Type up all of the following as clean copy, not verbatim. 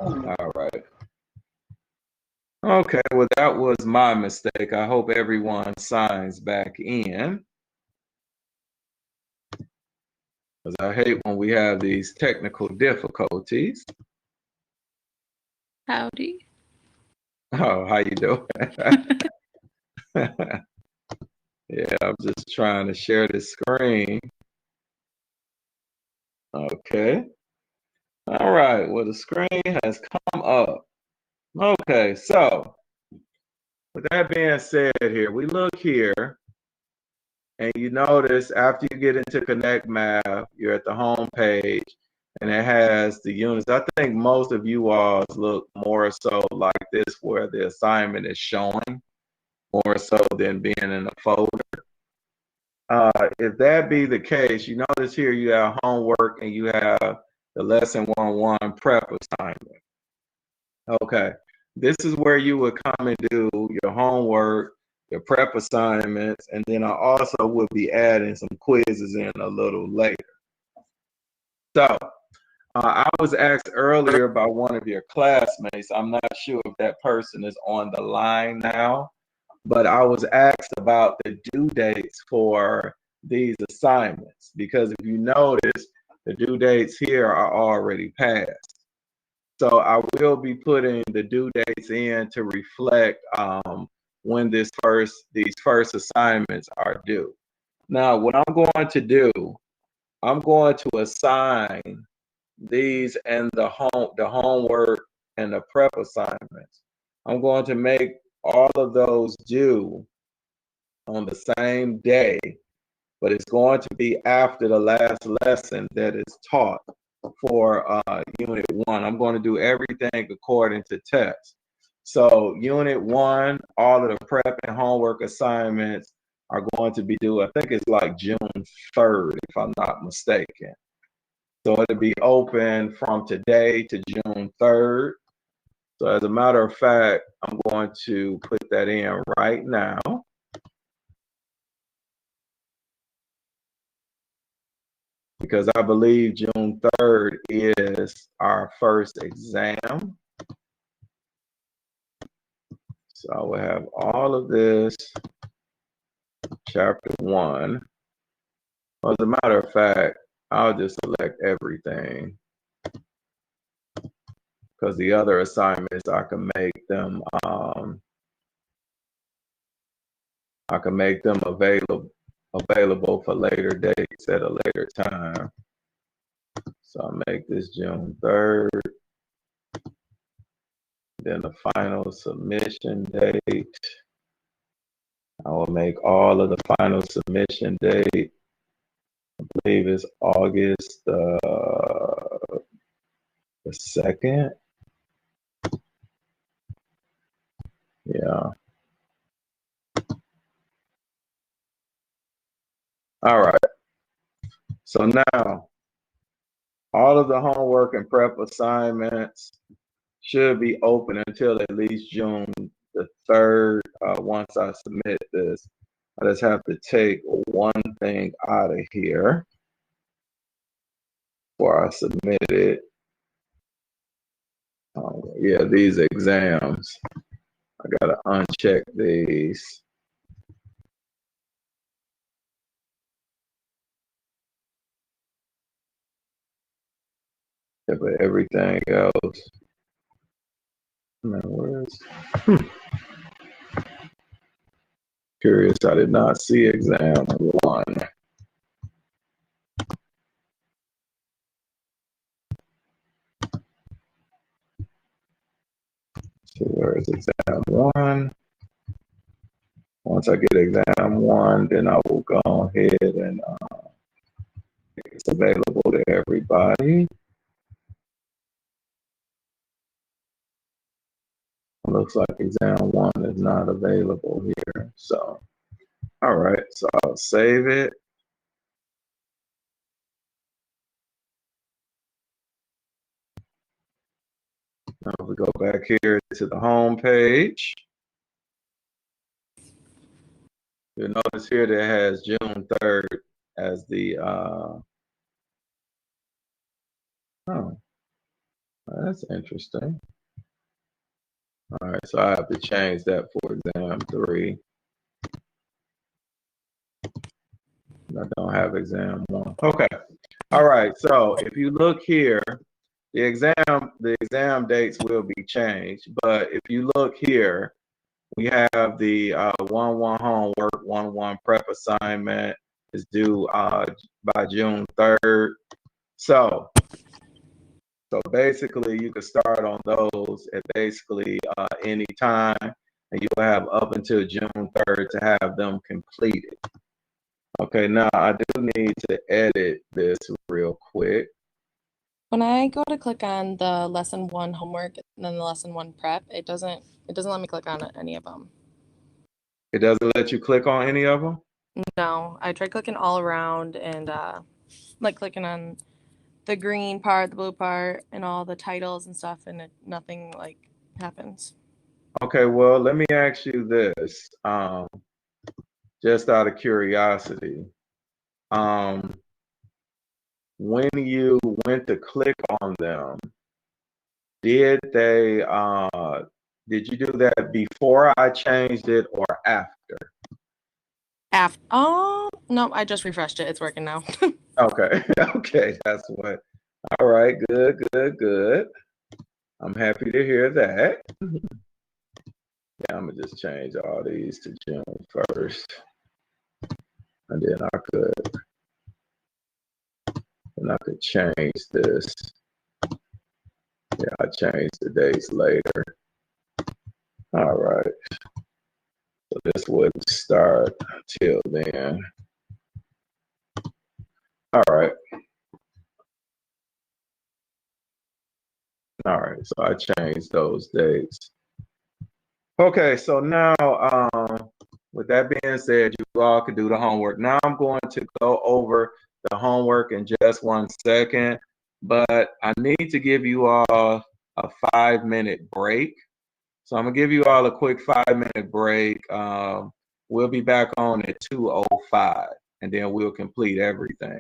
All right. Okay, well, that was my mistake. I hope everyone signs back in, because I hate when we have these technical difficulties. Howdy. Oh, how you doing? Yeah, I'm just trying to share the screen. Okay. All right. Well, the screen has come up. Okay, so with that being said here, we look here and you notice after you get into Connect Math, you're at the home page and it has the units. I think most of you all look more so like this where the assignment is showing more so than being in a folder. If that be the case, you notice here you have homework and you have the lesson 101 prep assignment. Okay, this is where you would come and do your homework, your prep assignments, and then I also would be adding some quizzes in a little later. So I was asked earlier by one of your classmates, I'm not sure if that person is on the line now, but I was asked about the due dates for these assignments because if you notice, the due dates here are already passed. So I will be putting the due dates in to reflect when these first assignments are due. Now, what I'm going to do, I'm going to assign these and the homework and the prep assignments. I'm going to make all of those due on the same day, but it's going to be after the last lesson that is taught for Unit 1. I'm going to do everything according to text. So Unit 1, all of the prep and homework assignments are going to be due, I think it's like June 3rd, if I'm not mistaken. So it'll be open from today to June 3rd. So as a matter of fact, I'm going to put that in right now. Because I believe June 3rd is our first exam. So I will have all of this, chapter 1. Well, as a matter of fact, I'll just select everything because the other assignments I can make them available for later dates at a later time. So I'll make this June 3rd. Then the final submission date. I will make all of the final submission date. I believe it's August the 2nd. Yeah. All right. So now, all of the homework and prep assignments should be open until at least June the 3rd. Once I submit this, I just have to take one thing out of here before I submit it. Yeah, these exams. I gotta uncheck these. Yeah, but everything else. Man, where's curious? I did not see exam 1. So where is exam 1? Once I get exam 1, then I will go ahead and it's available to everybody. It looks like exam 1 is not available here. So, all right, so I'll save it. Now we go back here to the home page. You'll notice here that it has June 3rd as the That's interesting. All right, so I have to change that for exam three. I don't have exam one. Okay. All right. So if you look here, the exam dates will be changed. But if you look here, we have the 1-1 homework, 1-1 prep assignment is due by June 3rd. So basically, you can start on those at basically any time, and you'll have up until June 3rd to have them completed. Okay, now I do need to edit this real quick. When I go to click on the lesson one homework and then the lesson one prep, it doesn't let me click on any of them. It doesn't let you click on any of them? No, I tried clicking all around and like clicking on the green part, the blue part, and all the titles and stuff, and nothing like happens. Okay, well, let me ask you this, just out of curiosity. Um, when you went to click on them, did they did you do that before I changed it or after? After, oh no, I just refreshed it. It's working now. Okay, okay, that's what. All right, good, good, good. I'm happy to hear that. Yeah, I'm gonna just change all these to June 1st, and then I could change this. Yeah, I changed the dates later. All right, so this wouldn't start till then. All right, all right. So I changed those dates. Okay, so now, with that being said, you all can do the homework. Now I'm going to go over the homework in just 1 second, but I need to give you all a 5 minute break. So I'm gonna give you all a quick 5 minute break. We'll be back on at 2:05, and then we'll complete everything.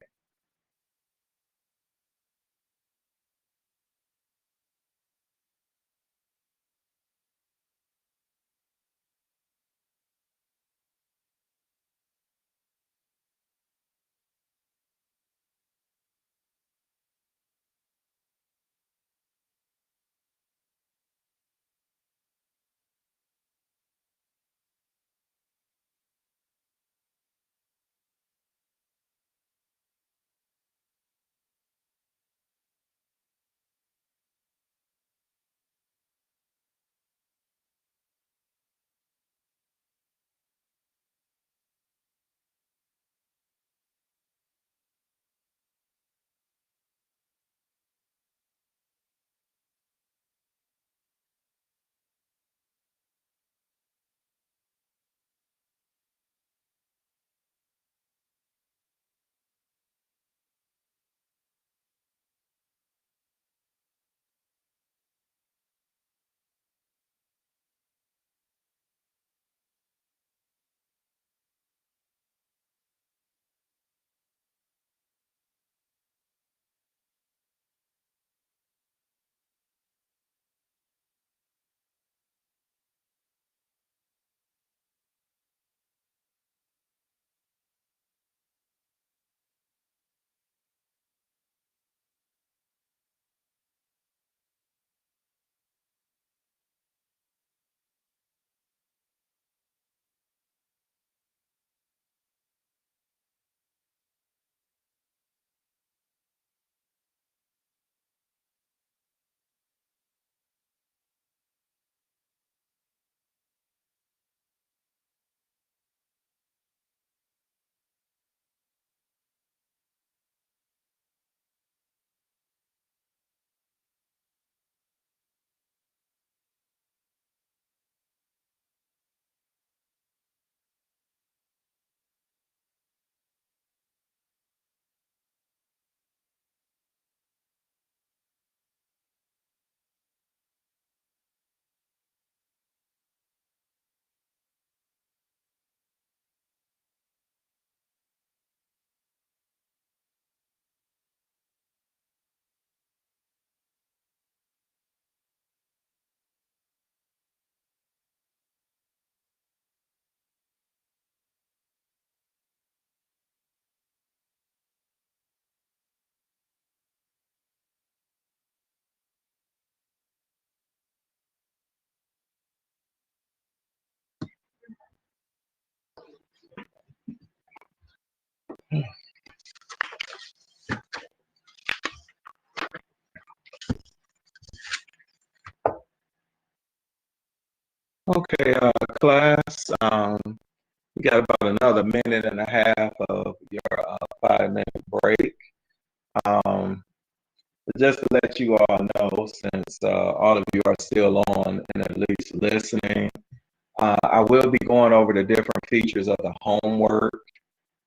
Okay, class. We got about another minute and a half of your 5 minute break. Um, just to let you all know, since all of you are still on and at least listening, I will be going over the different features of the homework,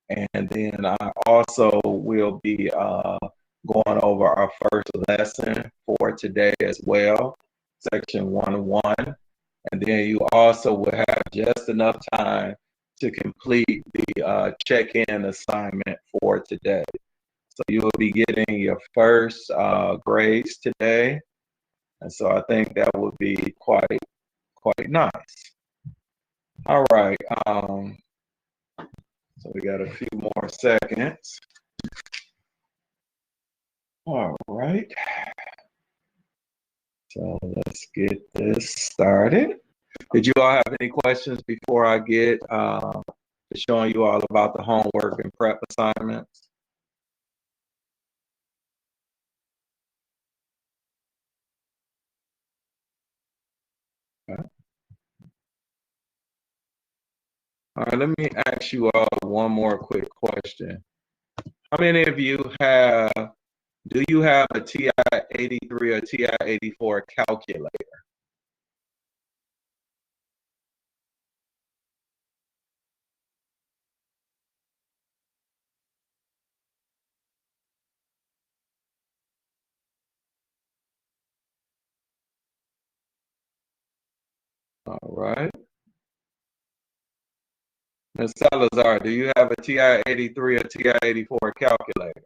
and then I also will be going over our first lesson for today as well, section 101. And then you also will have just enough time to complete the check-in assignment for today. So you will be getting your first grades today. And so I think that would be quite nice. All right. So we got a few more seconds. All right. So let's get this started. Did you all have any questions before I get to showing you all about the homework and prep assignments? Okay. All right, let me ask you all one more quick question. How many of you do you have a TI-83 or TI-84 calculator? All right. Ms. Salazar, do you have a TI-83 or TI-84 calculator?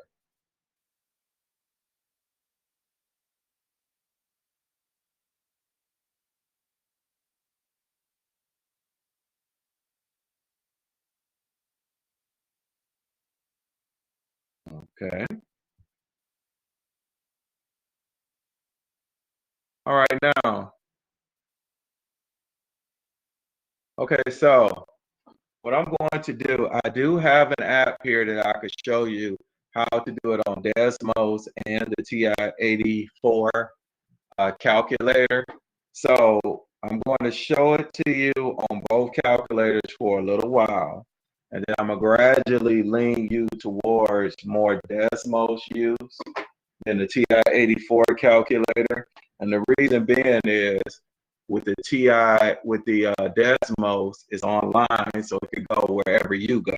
Okay. All right, now. Okay, so what I'm going to do, I do have an app here that I could show you how to do it on Desmos and the TI-84 calculator. So I'm going to show it to you on both calculators for a little while. And then I'm going to gradually lean you towards more Desmos use than the TI-84 calculator. And the reason being is with the TI, with the Desmos, is online, so it can go wherever you go.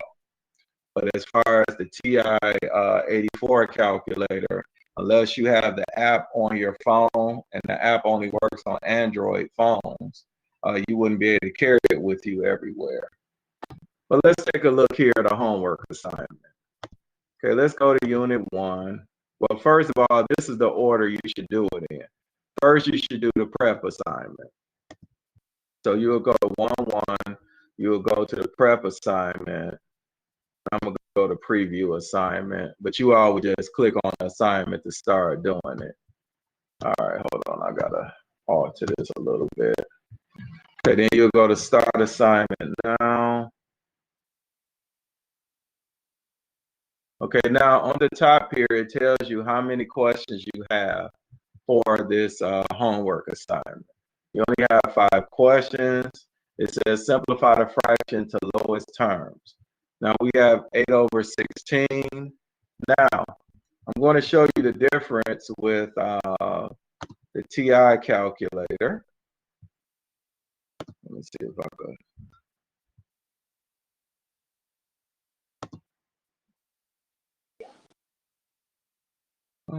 But as far as the TI-84 calculator, unless you have the app on your phone, and the app only works on Android phones, you wouldn't be able to carry it with you everywhere. But let's take a look here at a homework assignment. Okay, let's go to Unit 1. Well, first of all, this is the order you should do it in. First, you should do the prep assignment. So you'll go to 1-1, you'll go to the prep assignment. I'm going to go to preview assignment, but you all would just click on the assignment to start doing it. All right, hold on. I got to alter this a little bit. Okay, then you'll go to start assignment now. Okay, now on the top here, it tells you how many questions you have for this homework assignment. You only have 5 questions. It says simplify the fraction to lowest terms. Now we have 8 over 16. Now, I'm going to show you the difference with the TI calculator. Let me see if I could.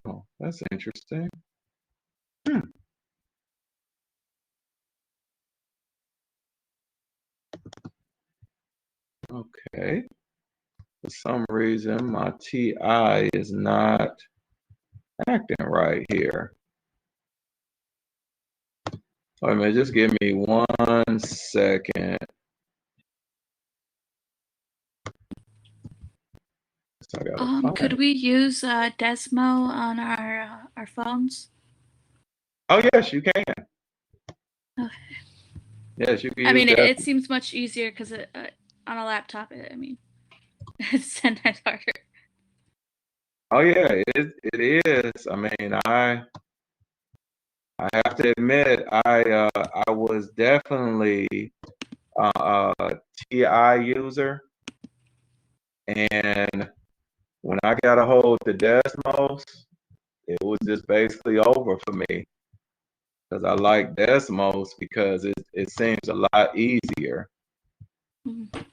Oh, that's interesting. Okay. For some reason, my TI is not acting right here. Wait a minute, just give me 1 second. Could we use Desmo on our phones? Oh yes, you can. Okay. Yes, you can. I mean, it seems much easier because on a laptop, I mean, it's 10 times harder. Oh yeah, it is. I mean, I have to admit, I was definitely a TI user, and when I got a hold of Desmos, it was just basically over for me because I like Desmos because it seems a lot easier. Mhm.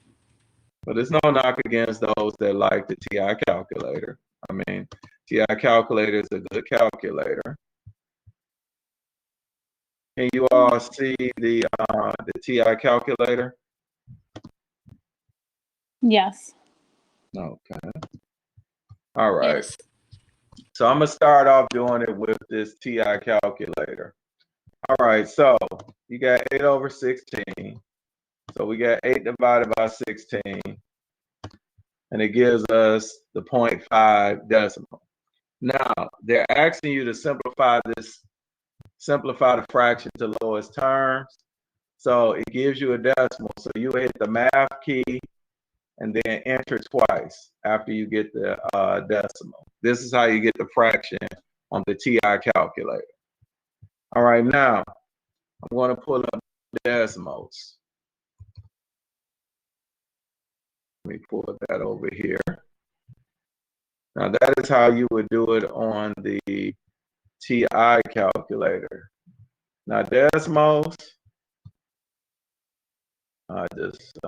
But there's no knock against those that like the TI calculator. I mean, TI calculator is a good calculator. Can you all see the TI calculator? Yes. Okay. All right. Yes. So I'm gonna start off doing it with this TI calculator. All right. So you got 8 over 16. So we got 8 divided by 16, and it gives us the 0.5 decimal. Now they're asking you to simplify the fraction to lowest terms. So it gives you a decimal. So you hit the math key and then enter twice after you get the decimal. This is how you get the fraction on the TI calculator. All right, now I'm going to pull up decimals. Let me pull that over here. Now that is how you would do it on the TI calculator. Now decimals, I just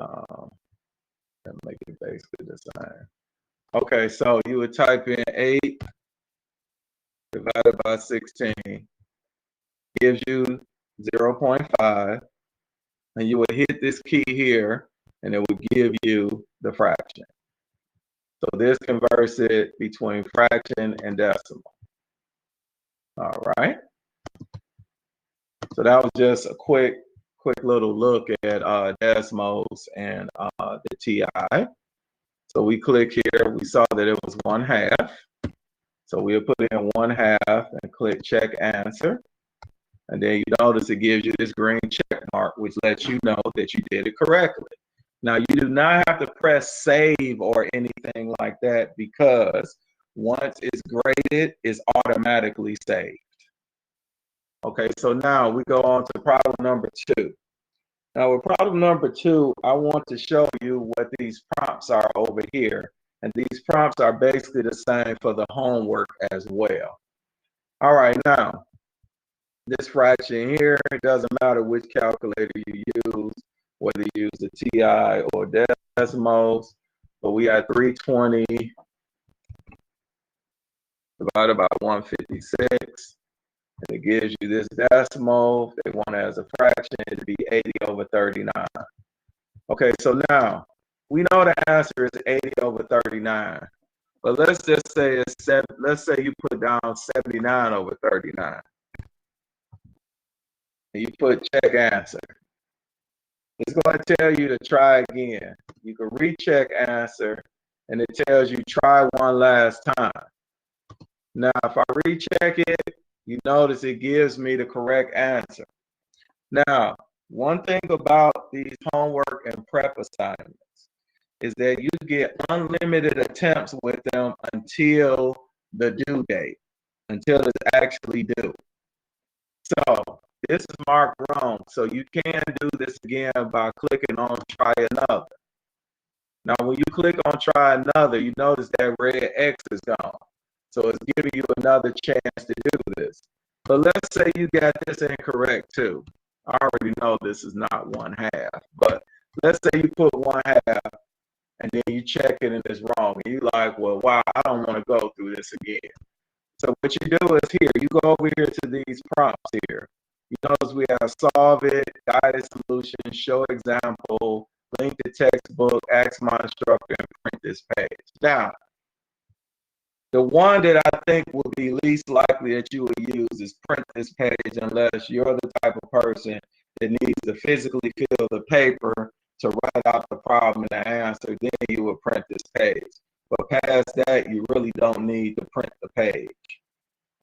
make it basically the same. Okay, so you would type in 8 divided by 16 gives you 0.5, and you would hit this key here, and it would give you the fraction. So this converts it between fraction and decimal. All right. So that was just a quick little look at decimals and the TI. So we click here, we saw that it was 1/2. So we'll put in 1/2 and click check answer. And then you notice it gives you this green check mark, which lets you know that you did it correctly. Now you do not have to press save or anything like that because once it's graded, it's automatically saved. Okay, so now we go on to problem number 2. Now with problem number 2, I want to show you what these prompts are over here. And these prompts are basically the same for the homework as well. All right, now, this fraction here, it doesn't matter which calculator you use, whether you use the TI or decimals, but we got 320 divided by 156. And it gives you this decimal. They want it as a fraction. It'd be 80 over 39. Okay, so now we know the answer is 80 over 39. But let's just say it's let's say you put down 79 over 39. And you put check answer. It's going to tell you to try again. You can recheck answer, and it tells you try one last time. Now, if I recheck it, you notice it gives me the correct answer. Now, one thing about these homework and prep assignments is that you get unlimited attempts with them until the due date, until it's actually due. So this is marked wrong. So you can do this again by clicking on try another. Now, when you click on try another, you notice that red X is gone. So it's giving you another chance to do this. But let's say you got this incorrect too. I already know this is not 1/2, but let's say you put 1/2 and then you check it and it's wrong. And you're like, well, wow, I don't want to go through this again. So what you do is here, you go over here to these prompts here. You notice we have solve it, guided solution, show example, link the textbook, ask my instructor, and print this page. Now, the one that I think would be least likely that you would use is print this page unless you're the type of person that needs to physically fill the paper to write out the problem and the answer, then you would print this page. But past that, you really don't need to print the page.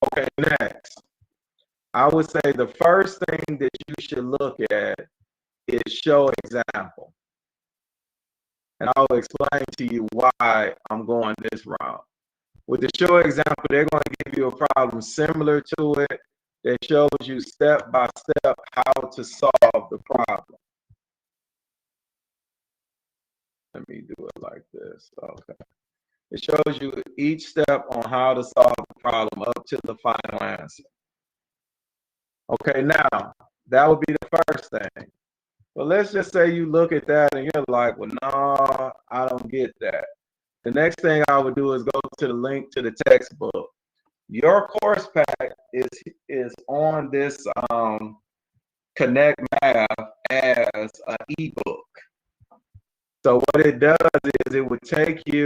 Okay, next. I would say the first thing that you should look at is show example. And I'll explain to you why I'm going this route. With the show example, they're going to give you a problem similar to it. that shows you step by step how to solve the problem. Let me do it like this. Okay. It shows you each step on how to solve the problem up to the final answer. Okay, now, that would be the first thing. But let's just say you look at that and you're like, well, no, I don't get that. The next thing I would do is go to the link to the textbook. Your course pack is on this Connect Math as an ebook. So what it does is it would take you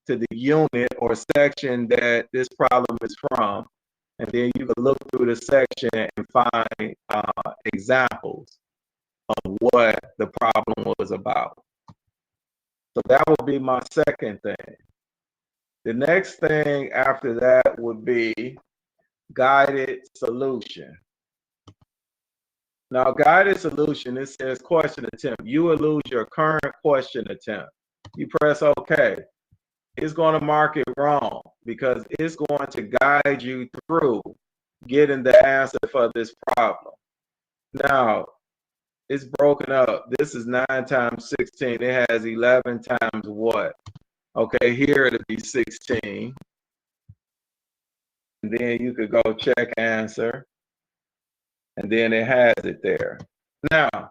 to the unit or section that this problem is from, and then you can look through the section and find examples of what the problem was about. So that would be my second thing. The next thing after that would be guided solution. Now, guided solution, it says question attempt. You will lose your current question attempt. You press OK. It's going to mark it wrong because it's going to guide you through getting the answer for this problem. Now, it's broken up. This is 9 times 16. It has 11 times what? Okay, here it'll be 16. And then you could go check answer. And then it has it there. Now,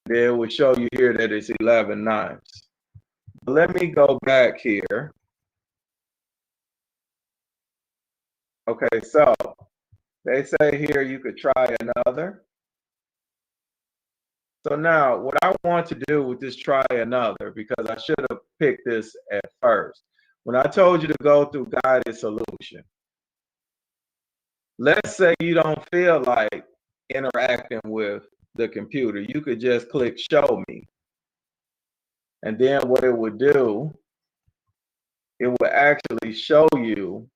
it will show you here that it's 11 nines. But let me go back here. Okay, so they say here you could try another. So now what I want to do with this try another, because I should have picked this at first. When I told you to go through guided solution, let's say you don't feel like interacting with the computer. You could just click show me. And then what it would do, it would actually show you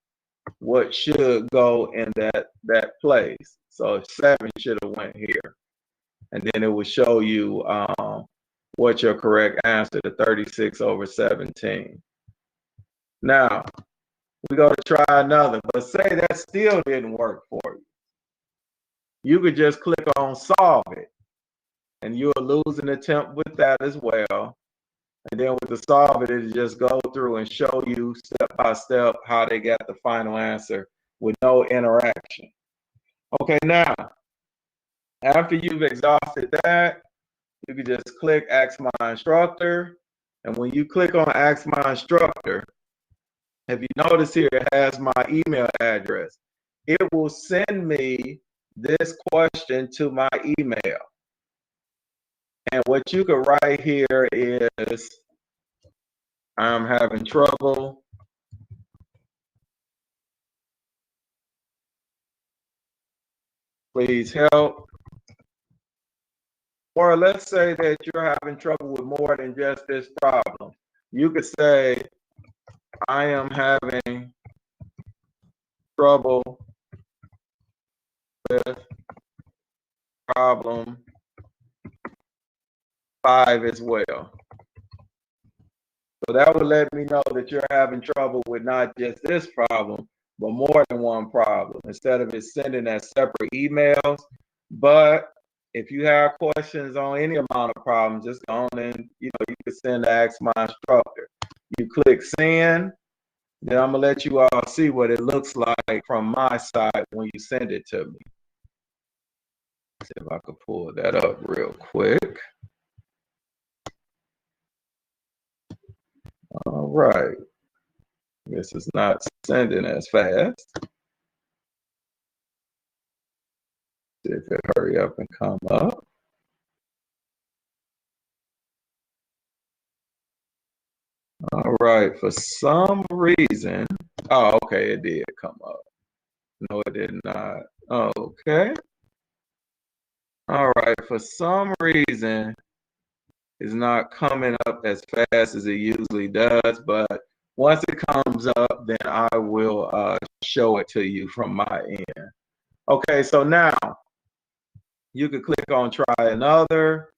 what should go in that place. So 7 should have went here. And then it will show you what your correct answer, the 36 over 17. Now, we go to try another, but say that still didn't work for you. You could just click on solve it, and you'll lose an attempt with that as well. And then with the solve it, it'll just go through and show you step by step how they got the final answer with no interaction. Okay, now, after you've exhausted that, you can just click Ask My Instructor. And when you click on Ask My Instructor, if you notice here, it has my email address. It will send me this question to my email. And what you could write here is, I'm having trouble please help. Or let's say that you're having trouble with more than just this problem. You could say, I am having trouble with problem 5 as well. So that would let me know that you're having trouble with not just this problem, but more than one problem, instead of it sending as separate emails. But if you have questions on any amount of problems, just go on and you can send to Ask My Instructor. You click send, then I'm gonna let you all see what it looks like from my side when you send it to me. See if I could pull that up real quick. All right. This is not sending as fast. See if it hurry up and come up. All right, for some reason, oh, okay, it did come up. No, it did not. Okay. All right, for some reason, it's not coming up as fast as it usually does, but once it comes up, then I will show it to you from my end. Okay, so now you could click on try another.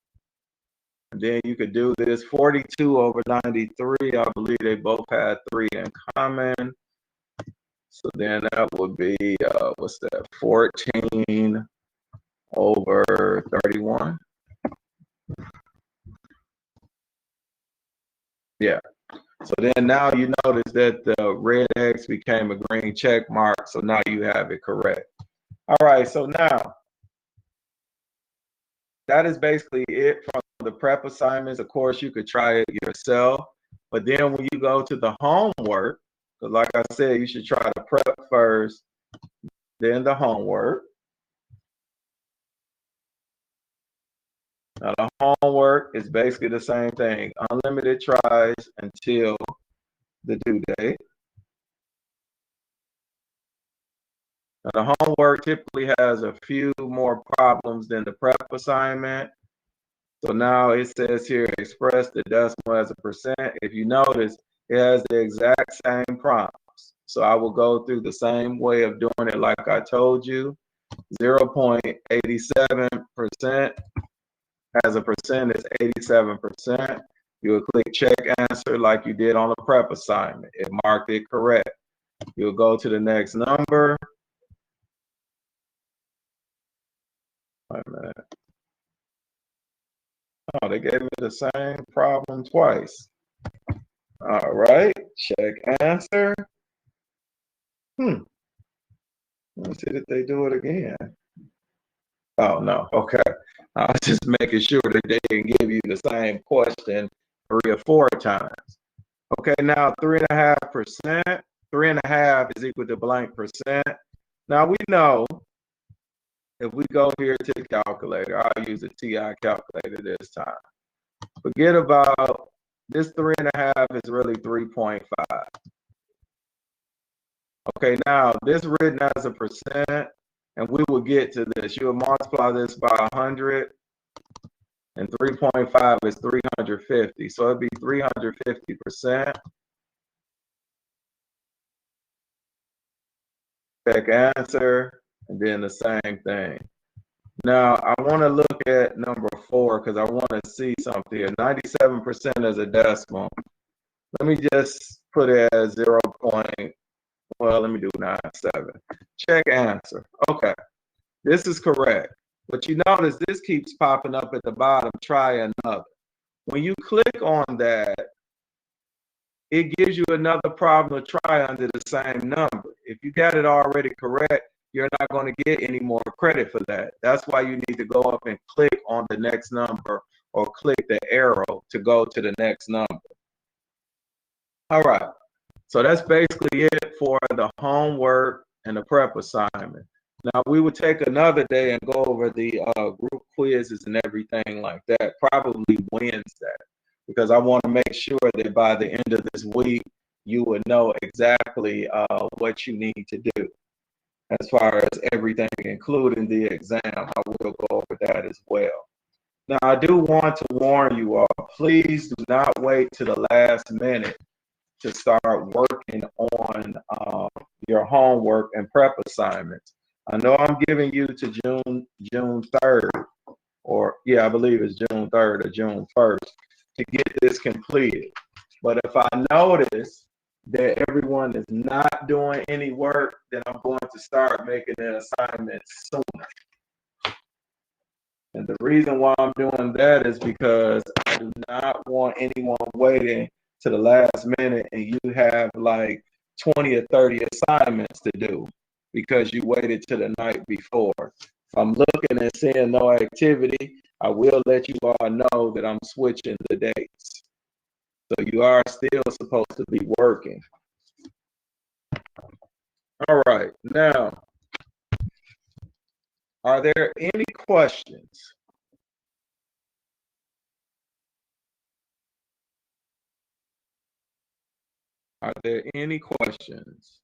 And then you could do this 42 over 93. I believe they both had 3 in common. So then that would be, what's that, 14 over 31? Yeah. So then now you notice that the red X became a green check mark. So now you have it correct. All right. So now that is basically it from the prep assignments. Of course, you could try it yourself. But then when you go to the homework, because like I said, you should try the prep first, then the homework. Now, the homework is basically the same thing. Unlimited tries until the due date. Now, the homework typically has a few more problems than the prep assignment. So now it says here, express the decimal as a percent. If you notice, it has the exact same prompts. So I will go through the same way of doing it like I told you. 0.87% as a percent is 87%. You will click check answer like you did on the prep assignment. It marked it correct. You'll go to the next number. Wait a minute. Oh, they gave me the same problem twice. All right, check answer. Let me see if they do it again. Oh, no, okay. I was just making sure that they didn't give you the same question 3 or 4 times. Okay, now 3.5%. 3.5 is equal to blank percent. Now we know if we go here to the calculator, I'll use a TI calculator this time. Forget about this 3.5 is really 3.5. Okay, now this written as a percent, and we will get to this. You will multiply this by 100, and 3.5 is 350. So it'd be 350%. Check answer, and then the same thing. Now, I want to look at number 4 because I want to see something here. 97% as a decimal. Let me just put it as 0. Well, let me do 97. Check answer. Okay, this is correct. But you notice this keeps popping up at the bottom. Try another. When you click on that, it gives you another problem to try under the same number. If you got it already correct, you're not going to get any more credit for that. That's why you need to go up and click on the next number or click the arrow to go to the next number. All right. So that's basically it for the homework and the prep assignment. Now we would take another day and go over the group quizzes and everything like that, probably Wednesday, because I want to make sure that by the end of this week, you would know exactly what you need to do as far as everything, including the exam. I will go over that as well. Now, I do want to warn you all, please do not wait to the last minute to start working on your homework and prep assignments. I know I'm giving you to June 3rd, or yeah, I believe it's June 3rd or June 1st to get this completed. But if I notice that everyone is not doing any work, then I'm going to start making the assignments sooner. And the reason why I'm doing that is because I do not want anyone waiting to the last minute and you have like 20 or 30 assignments to do because you waited to the night before. If I'm looking and seeing no activity, I will let you all know that I'm switching the dates. So you are still supposed to be working. All right, now, are there any questions? Are there any questions?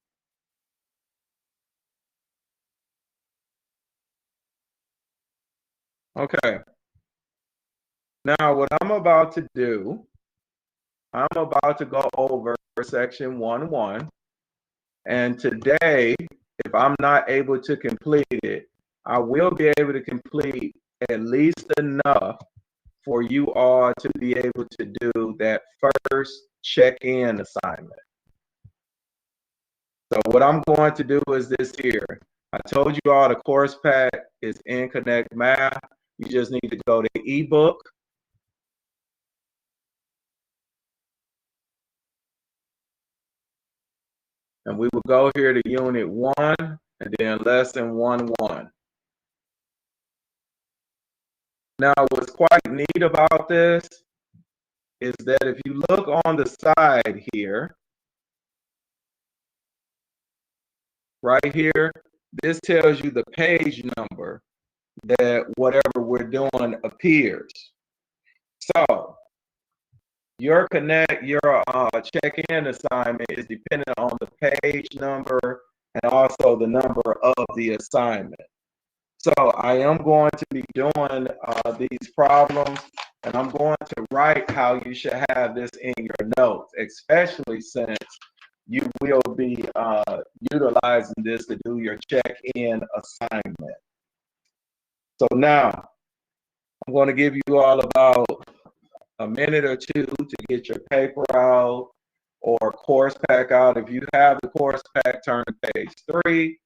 Okay. Now, what I'm about to do, I'm about to go over section 1.1. And today, if I'm not able to complete it, I will be able to complete at least enough for you all to be able to do that first check-in assignment. So what I'm going to do is this here. I told you all the course pack is in Connect Math. You just need to go to ebook. And we will go here to unit 1 and then lesson 1-1. Now, what's quite neat about this is that if you look on the side here, right here, this tells you the page number that whatever we're doing appears. So your check-in assignment is dependent on the page number and also the number of the assignment. So I am going to be doing these problems, and I'm going to write how you should have this in your notes, especially since you will be utilizing this to do your check-in assignment. So now I'm going to give you all about a minute or two to get your paper out or course pack out. If you have the course pack, turn to page 3.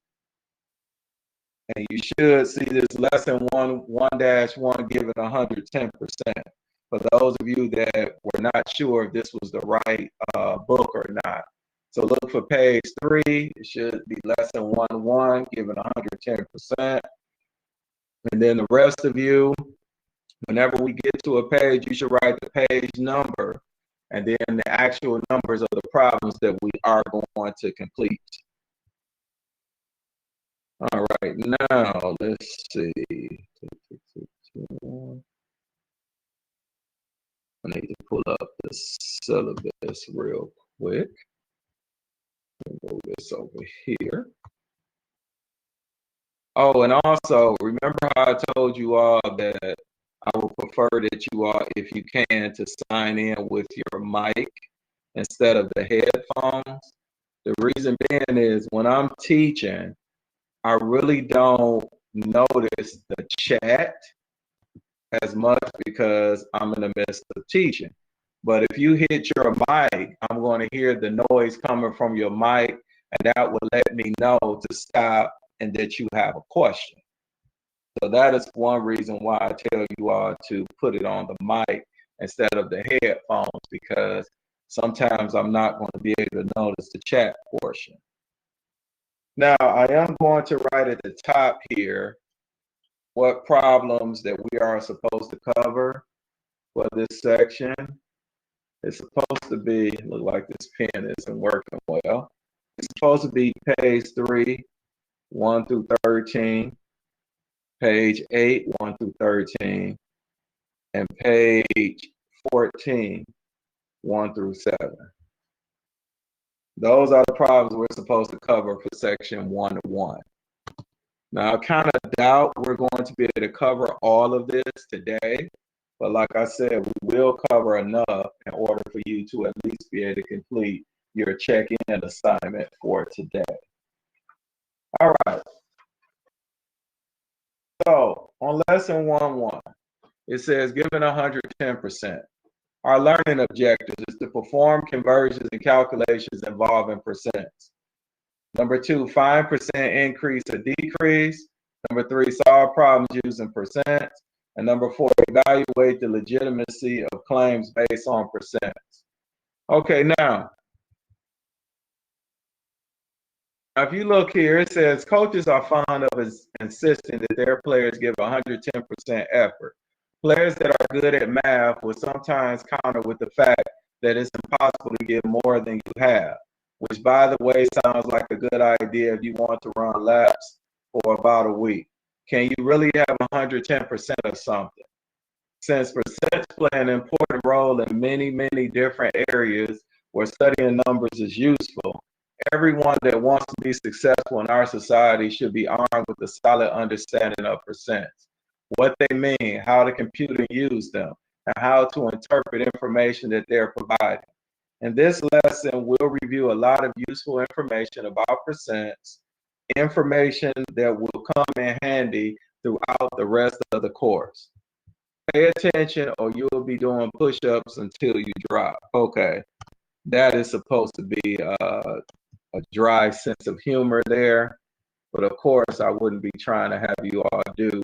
And you should see this lesson 1-1 given 110%. For those of you that were not sure if this was the right book or not. So look for page 3. It should be lesson 1-1 given 110%. And then the rest of you, whenever we get to a page, you should write the page number and then the actual numbers of the problems that we are going to complete. All right, now let's see. I need to pull up the syllabus real quick. Move this over here. Oh, and also remember how I told you all that I would prefer that you all, if you can, to sign in with your mic instead of the headphones. The reason being is when I'm teaching, I really don't notice the chat as much because I'm in the midst of teaching. But if you hit your mic, I'm going to hear the noise coming from your mic, and that will let me know to stop and that you have a question. So that is one reason why I tell you all to put it on the mic instead of the headphones, because sometimes I'm not going to be able to notice the chat portion. Now, I am going to write at the top here what problems that we are supposed to cover for this section. It's supposed to be, look like this pen isn't working well. It's supposed to be page 3, 1-13, page 8, 1-13, and page 14, 1-7. Those are the problems we're supposed to cover for section 1-1. Now, I kind of doubt we're going to be able to cover all of this today, but like I said, we will cover enough in order for you to at least be able to complete your check-in assignment for today. All right. So on lesson 1-1, it says given 110%. Our learning objectives is to perform conversions and calculations involving percents. Number 2, find percent increase or decrease. Number 3, solve problems using percents. And number 4, evaluate the legitimacy of claims based on percents. Okay, now if you look here, it says coaches are fond of insisting that their players give 110% effort. Players that are good at math will sometimes counter with the fact that it's impossible to give more than you have, which, by the way, sounds like a good idea if you want to run laps for about a week. Can you really have 110% of something? Since percents play an important role in many, many different areas where studying numbers is useful, everyone that wants to be successful in our society should be armed with a solid understanding of percents, what they mean, how to compute and use them, and how to interpret information that they're providing. In this lesson, we'll review a lot of useful information about percents, information that will come in handy throughout the rest of the course. Pay attention or you'll be doing push-ups until you drop. Okay, that is supposed to be a a dry sense of humor there. But of course, I wouldn't be trying to have you all do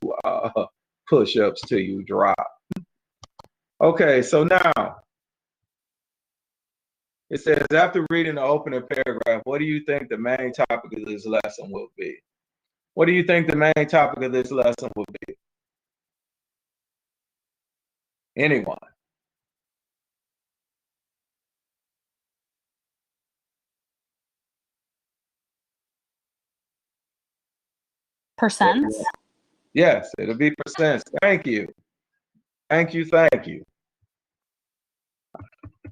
push-ups till you drop. Okay, so now it says, after reading the opening paragraph, what do you think the main topic of this lesson will be? What do you think the main topic of this lesson will be? Anyone? Percents? Yes, it'll be percents. Thank you. Thank you, thank you.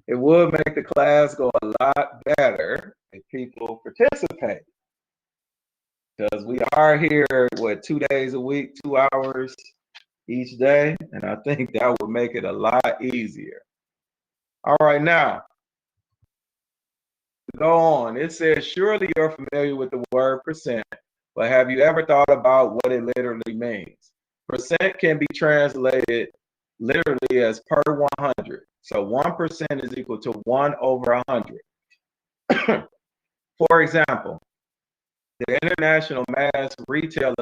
It would make the class go a lot better if people participate. Because we are here, what, 2 days a week, 2 hours each day, and I think that would make it a lot easier. All right, now, go on. It says, surely you're familiar with the word percent, but have you ever thought about what it literally means? Percent can be translated literally as per 100. So 1% is equal to 1 over 100. For example, the International Mass Retail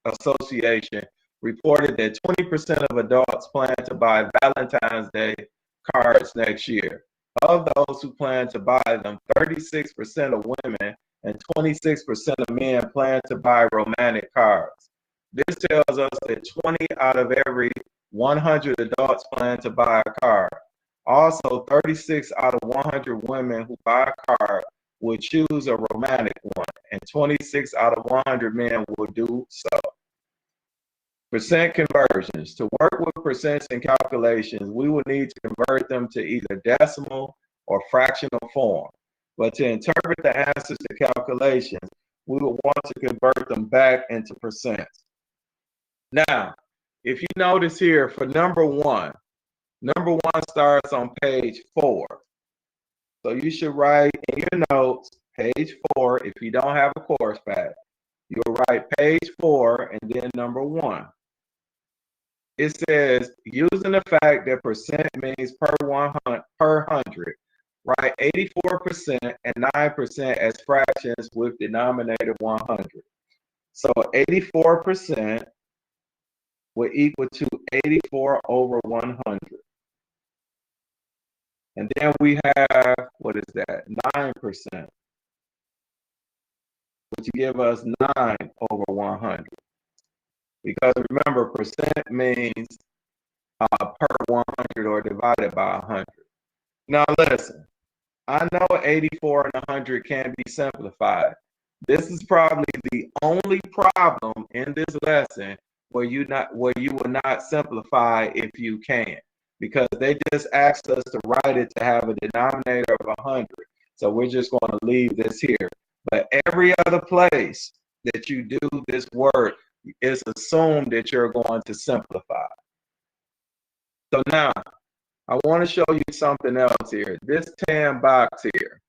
Association reported that 20% of adults plan to buy Valentine's Day cards next year. Of those who plan to buy them, 36% of women and 26% of men plan to buy romantic cards. This tells us that 20 out of every 100 adults plan to buy a card. Also, 36 out of 100 women who buy a card will choose a romantic one, and 26 out of 100 men will do so. Percent conversions. To work with percents and calculations, we will need to convert them to either decimal or fractional form. But to interpret the answers to calculations, we will want to convert them back into percents. Now, if you notice here for number one starts on page 4. So you should write in your notes, page 4. If you don't have a course pack, you'll write page 4 and then number 1. It says, using the fact that percent means per 100, write 84% and 9% as fractions with denominator 100. So 84% will equal to 84 over 100. And then we have, what is that? 9%, which give us 9 over 100. Because remember, percent means per 100 or divided by 100. Now listen, I know 84 and 100 can be simplified. This is probably the only problem in this lesson where you will not simplify if you can, because they just asked us to write it to have a denominator of 100. So we're just going to leave this here. But every other place that you do this work, it's assumed that you're going to simplify. So now, I want to show you something else here. This tan box here.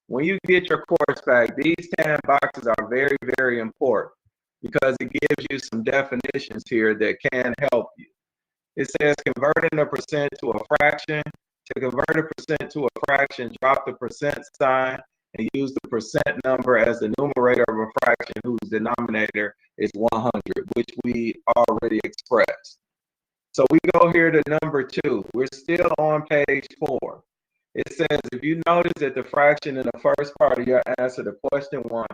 When you get your course back, these tan boxes are very, very important because it gives you some definitions here that can help you. It says converting a percent to a fraction. To convert a percent to a fraction, drop the percent sign and use the percent number as the numerator of a fraction whose denominator is 100, which we already expressed. So we go here to number 2. We're still on page 4. It says, if you notice that the fraction in the first part of your answer to question 1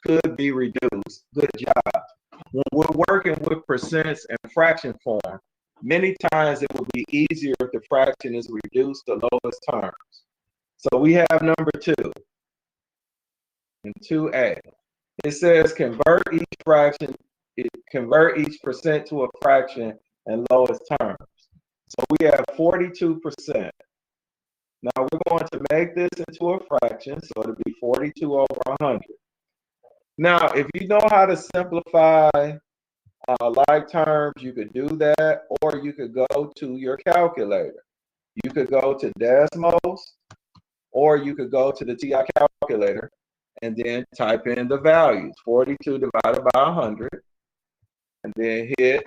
could be reduced, good job. When we're working with percents and fraction form, many times it will be easier if the fraction is reduced to lowest terms. So we have number 2 in 2A. It says convert each percent to a fraction in lowest terms. So we have 42%. Now we're going to make this into a fraction, so it'll be 42 over 100. Now, if you know how to simplify like terms, you could do that, or you could go to your calculator. You could go to decimals, or you could go to the TI calculator and then type in the values, 42 divided by 100, and then hit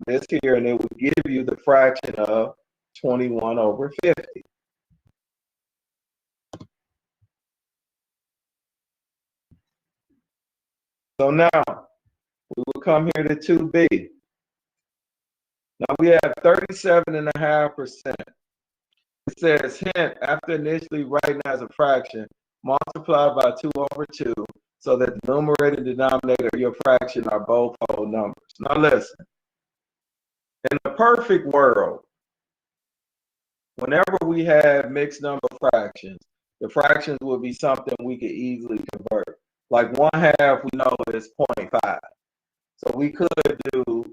this here, and it will give you the fraction of 21 over 50. So now we will come here to 2b. Now we have 37.5%. It says, hint, after initially writing as a fraction, multiply by 2 over 2 so that the numerator and denominator of your fraction are both whole numbers. Now listen, in a perfect world, whenever we have mixed number fractions, the fractions would be something we could easily convert. Like 1/2 we know is 0.5. So we could do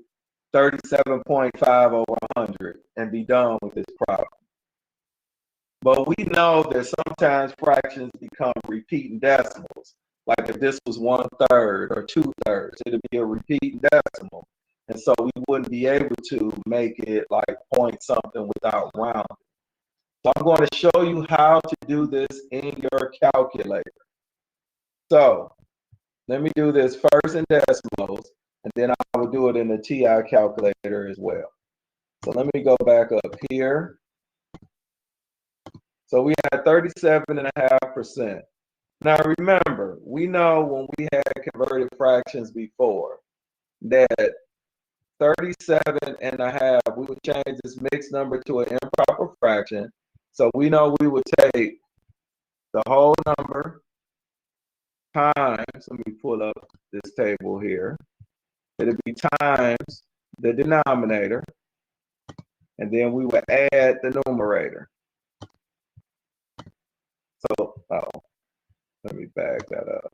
37.5 over 100 and be done with this problem. But we know that sometimes fractions become repeating decimals. Like if this was 1/3 or 2/3, it'd be a repeating decimal. And so we wouldn't be able to make it like point something without rounding. So I'm going to show you how to do this in your calculator. So let me do this first in decimals, and then I will do it in the TI calculator as well. So let me go back up here. So we had 37.5%. Now remember, we know when we had converted fractions before that 37.5, we would change this mixed number to an improper fraction. So we know we would take the whole number times, let me pull up this table here. It'd be times the denominator, and then we would add the numerator. So, let me back that up.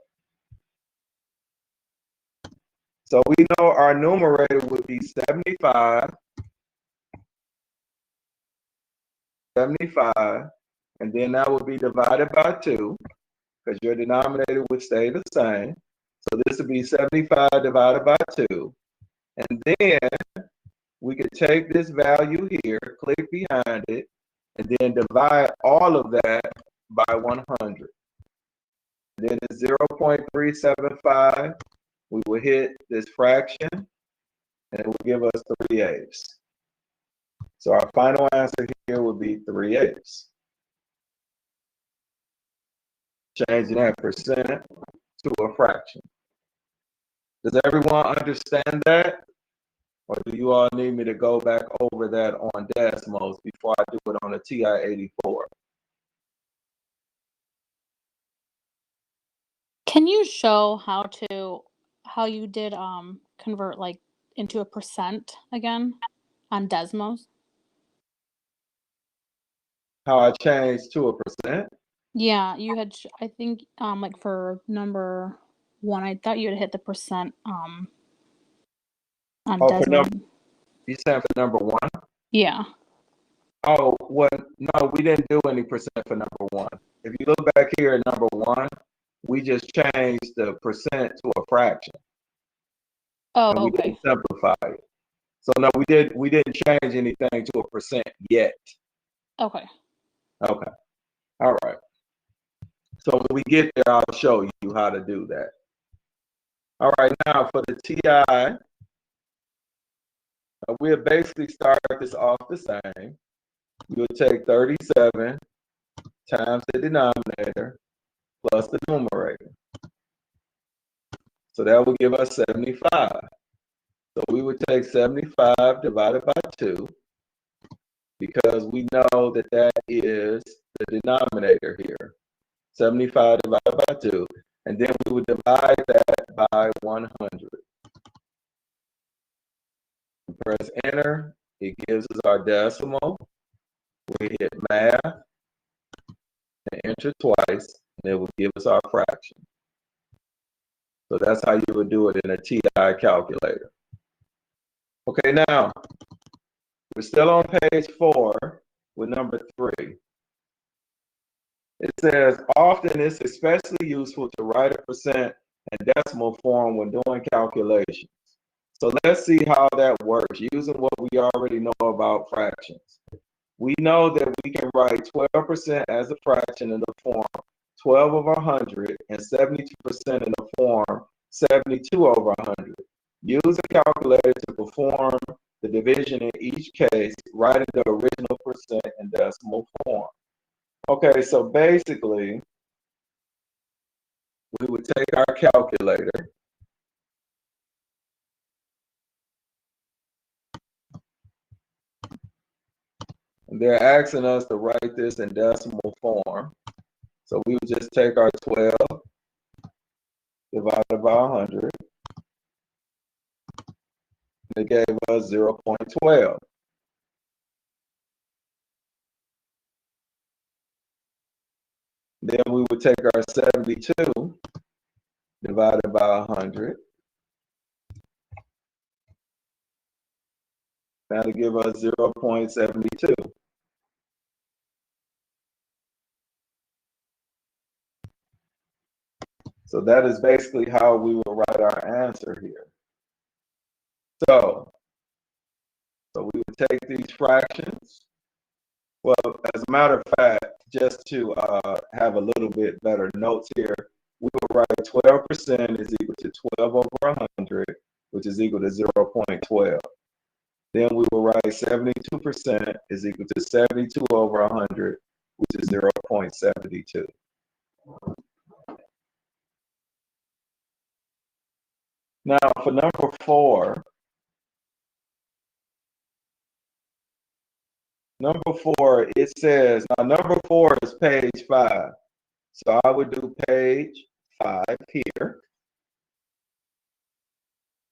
So we know our numerator would be 75, and then that would be divided by 2, because your denominator would stay the same. So this would be 75 divided by 2. And then we could take this value here, click behind it, and then divide all of that by 100. Then it's 0.375. We will hit this fraction, and it will give us 3/8. So our final answer here would be 3/8. Changing that percent to a fraction. Does everyone understand that? Or do you all need me to go back over that on decimals before I do it on a TI-84? Can you show how you did convert like into a percent again on Desmos? How I changed to a percent? Yeah, you had I think like for number 1, I thought you had hit the percent on Desmos. You said for number 1? Yeah. Oh, well, no, we didn't do any percent for number 1. If you look back here at number 1, we just changed the percent to a fraction. Oh, and we okay. didn't simplify it. So no, we didn't change anything to a percent yet. Okay. Okay. All right. So when we get there, I'll show you how to do that. All right, now for the TI, we'll basically start this off the same. We'll take 37 times the denominator plus the numerator. So that will give us 75. So we would take 75 divided by 2, because we know that that is the denominator here. 75 divided by 2. And then we would divide that by 100. Press enter. It gives us our decimal. We hit math and enter twice, and it will give us our fraction. So that's how you would do it in a TI calculator. Okay, now we're still on page 4 with number 3. It says, often it's especially useful to write a percent and decimal form when doing calculations. So let's see how that works using what we already know about fractions. We know that we can write 12% as a fraction in the form 12 over 100 and 72% in the form 72 over 100. Use a calculator to perform the division in each case, writing the original percent in decimal form. Okay, so basically, we would take our calculator They're asking us to write this in decimal form. So we would just take our 12 divided by 100. They gave us 0.12. Then we would take our 72 divided by 100. That'll give us 0.72. So that is basically how we will write our answer here. So we would take these fractions. Well, as a matter of fact, just to have a little bit better notes here, we will write 12% is equal to 12 over 100, which is equal to 0.12. Then we will write 72% is equal to 72 over 100, which is 0.72. Now for number 4, it says, now number 4 is page 5. So I would do page 5 here.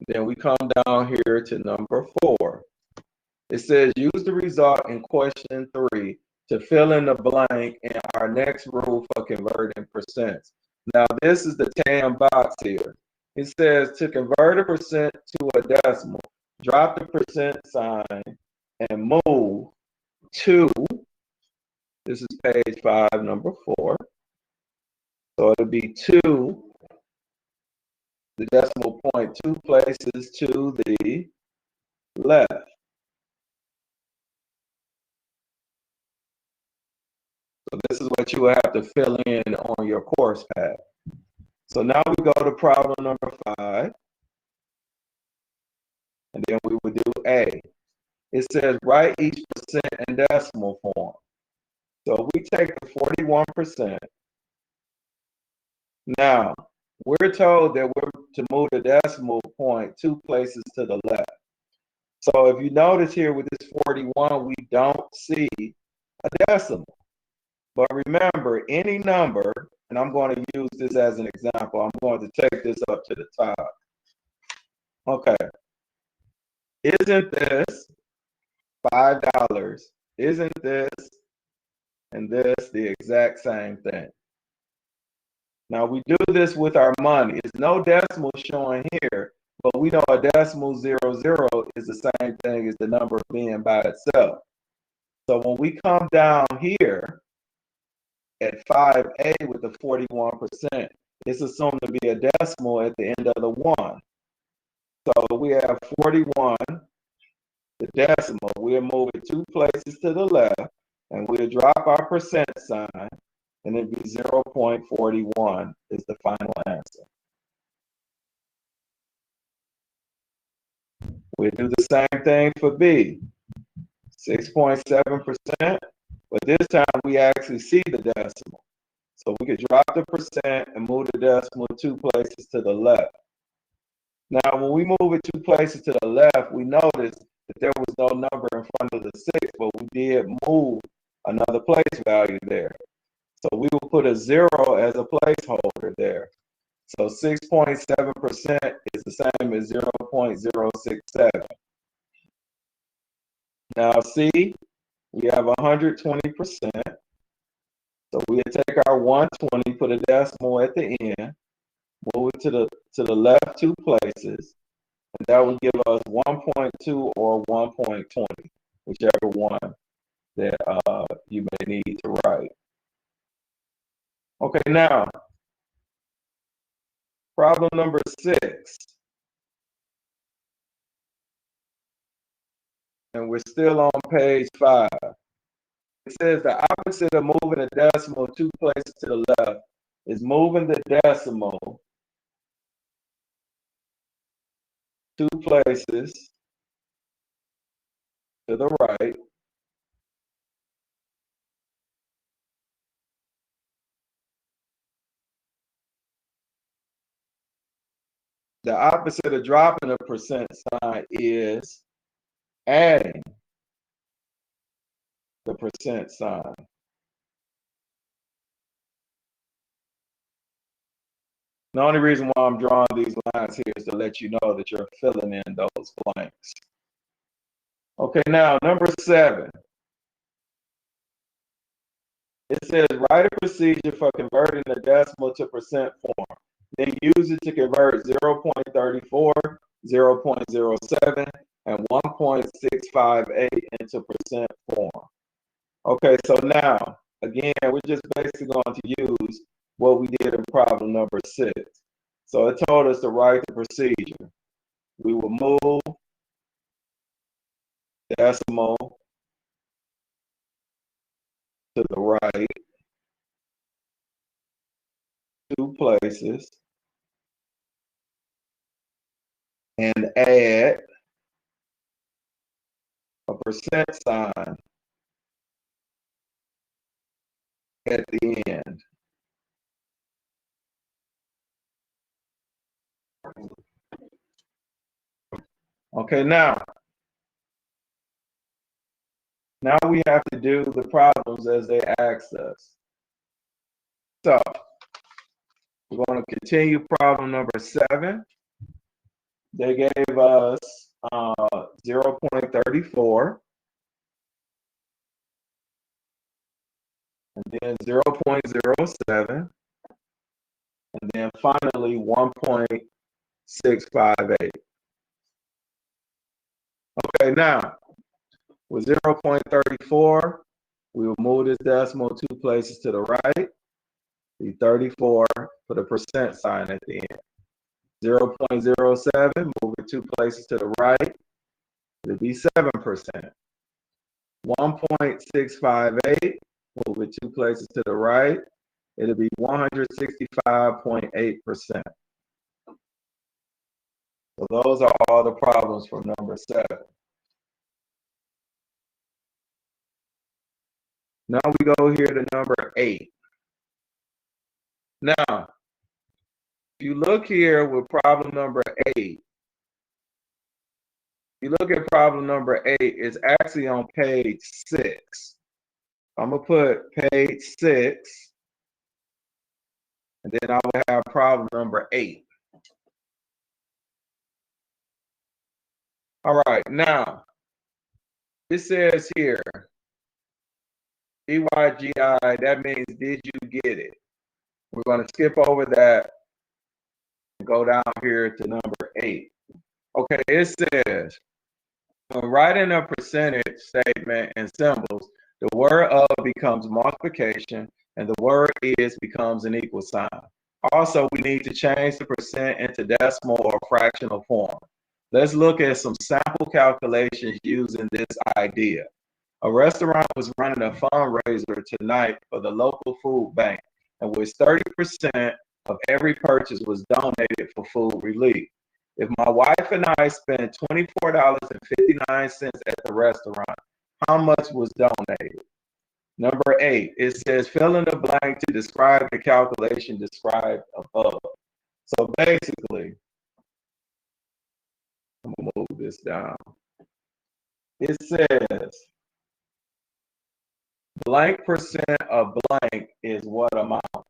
Then we come down here to number 4. It says, use the result in question 3 to fill in the blank in our next rule for converting percents. Now this is the tan box here. It says to convert a percent to a decimal, drop the percent sign and move to, this is page 5, number 4. So it'll be 2, the decimal point 2 places to the left. So this is what you will have to fill in on your course pad. So now we go to problem number 5. And then we would do A. It says write each percent in decimal form. So we take the 41%. Now, we're told that we're to move the decimal point 2 places to the left. So if you notice here with this 41, we don't see a decimal. But remember, any number, and I'm going to use this as an example, I'm going to take this up to the top. Okay. Isn't this $5? Isn't this and this the exact same thing? Now we do this with our money. It's no decimal showing here, but we know a decimal 00 is the same thing as the number being by itself. So when we come down here at 5A with the 41%, it's assumed to be a decimal at the end of the 1. So we have 41, the decimal. We'll move it 2 places to the left, and we'll drop our percent sign, and it'd be 0.41 is the final answer. We'll do the same thing for B, 6.7%, but this time we actually see the decimal. So we could drop the percent and move the decimal 2 places to the left. Now, when we move it 2 places to the left, we notice that there was no number in front of the 6, but we did move another place value there. So we will put a 0 as a placeholder there. So 6.7% is the same as 0.067. Now C, we have 120%. So we'll take our 120, put a decimal at the end, move it to the left 2 places, and that will give us 1.2 or 1.20, whichever one that you may need to write. Okay, now, problem number 6. And we're still on page 5. It says the opposite of moving a decimal 2 places to the left is moving the decimal 2 places to the right. The opposite of dropping a percent sign is adding the percent sign. The only reason why I'm drawing these lines here is to let you know that you're filling in those blanks. Okay, now number 7. It says write a procedure for converting the decimal to percent form. Then use it to convert 0.34, 0.07, and 1.658 into percent form. Okay, so now, again, we're just basically going to use what we did in problem number 6. So it told us to write the procedure. We will move decimal to the right 2 places and add a percent sign at the end. Okay, now we have to do the problems as they asked us. So we're going to continue problem number 7. They gave us 0.34 and then 0.07 and then finally 1.658. Okay, now with 0.34, we will move this decimal 2 places to the right. The 34 put a percent sign at the end. 0.07, move it 2 places to the right. It'll be 7%. 1.658, move it 2 places to the right. It'll be 165.8%. So those are all the problems from number 7. Now we go here to number 8. Now, if you look here with problem number 8, you look at problem number 8, it's actually on page 6. I'm going to put page 6, and then I will have problem number 8. All right, now, it says here, EYGI, that means did you get it? We're going to skip over that and go down here to number 8. Okay, it says, when writing a percentage statement and symbols, the word of becomes multiplication and the word is becomes an equal sign. Also, we need to change the percent into decimal or fractional form. Let's look at some sample calculations using this idea. A restaurant was running a fundraiser tonight for the local food bank, in which 30% of every purchase was donated for food relief. If my wife and I spent $24.59 at the restaurant, how much was donated? Number 8, it says fill in the blank to describe the calculation described above. So basically, I'm going to move this down. It says blank percent of blank is what amount.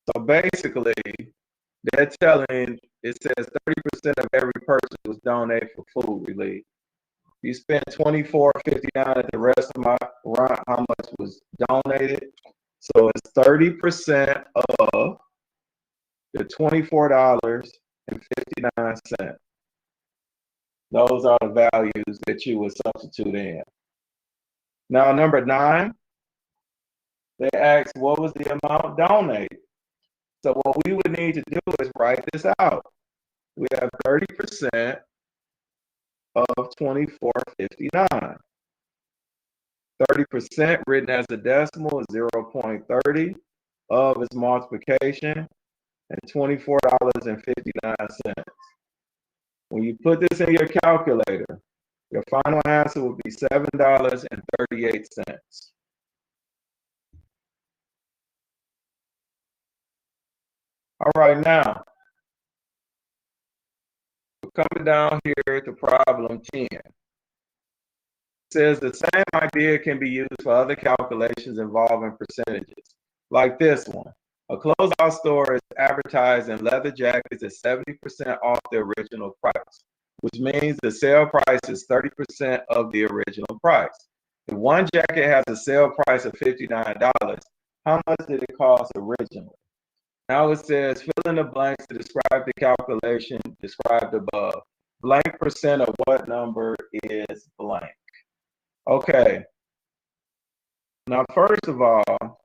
So basically, they're telling, it says 30% of every purchase was donated for food relief. You spent $24.59 at the restaurant, how much was donated? So it's 30% of the $24.59. Those are the values that you would substitute in. Now, number 9, they asked what was the amount donated. So what we would need to do is write this out. We have 30% of $24.59. 30% written as a decimal is 0.30 of its multiplication and $24.59. When you put this in your calculator, your final answer will be $7.38. All right, now, we're coming down here to problem 10. says the same idea can be used for other calculations involving percentages, like this one. A closeout store is advertised in leather jackets at 70% off the original price, which means the sale price is 30% of the original price. If one jacket has a sale price of $59, how much did it cost originally? Now it says fill in the blanks to describe the calculation described above. Blank percent of what number is blank? Okay. Now, first of all,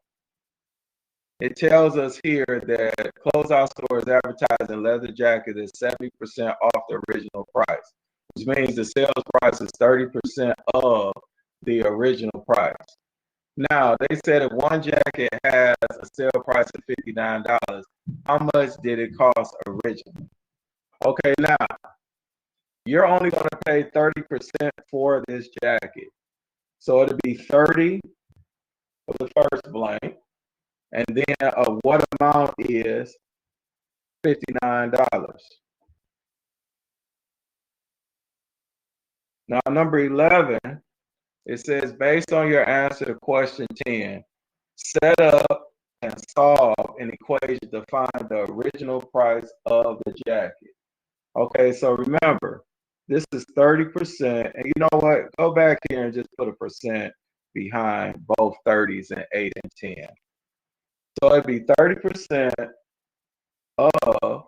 it tells us here that closeout stores advertising leather jackets is 70% off the original price, which means the sales price is 30% of the original price. Now, they said if one jacket has a sale price of $59, how much did it cost originally? Okay, now, you're only going to pay 30% for this jacket. So it'll be 30 of the first blank, and then what amount is $59? Now, number 11, it says, based on your answer to question 10, set up and solve an equation to find the original price of the jacket. Okay, so remember, this is 30%, and you know what? Go back here and just put a percent behind both 30s and 8 and 10. So it'd be 30% of,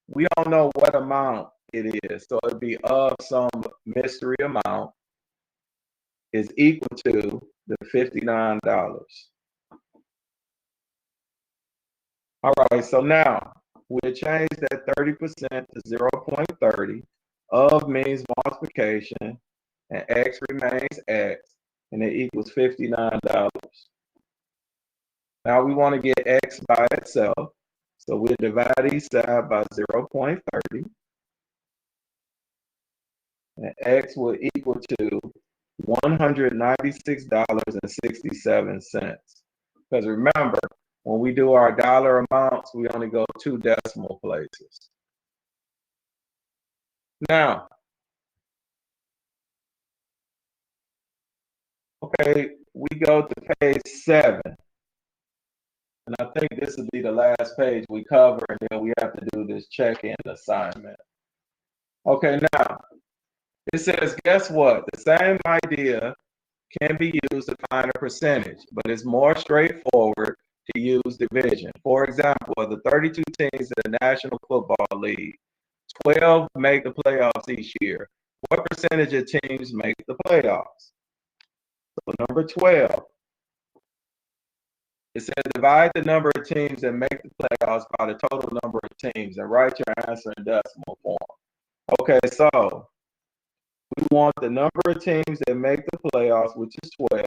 we don't know what amount it is, so it'd be of some mystery amount is equal to the $59. All right, so now we'll change that 30% to 0.30. Of means multiplication, and x remains x, and it equals $59. Now we want to get x by itself, so we'll divide each side by 0.30, and x will equal to $196.67. Because remember, when we do our dollar amounts, we only go 2 decimal places. Now, okay, we go to page 7. And I think this will be the last page we cover, and then we have to do this check-in assignment. Okay, now, it says, guess what? The same idea can be used to find a percentage, but it's more straightforward to use division. For example, of the 32 teams in the National Football League, 12 make the playoffs each year. What percentage of teams make the playoffs? So number 12. It says divide the number of teams that make the playoffs by the total number of teams and write your answer in decimal form. Okay, so we want the number of teams that make the playoffs, which is 12,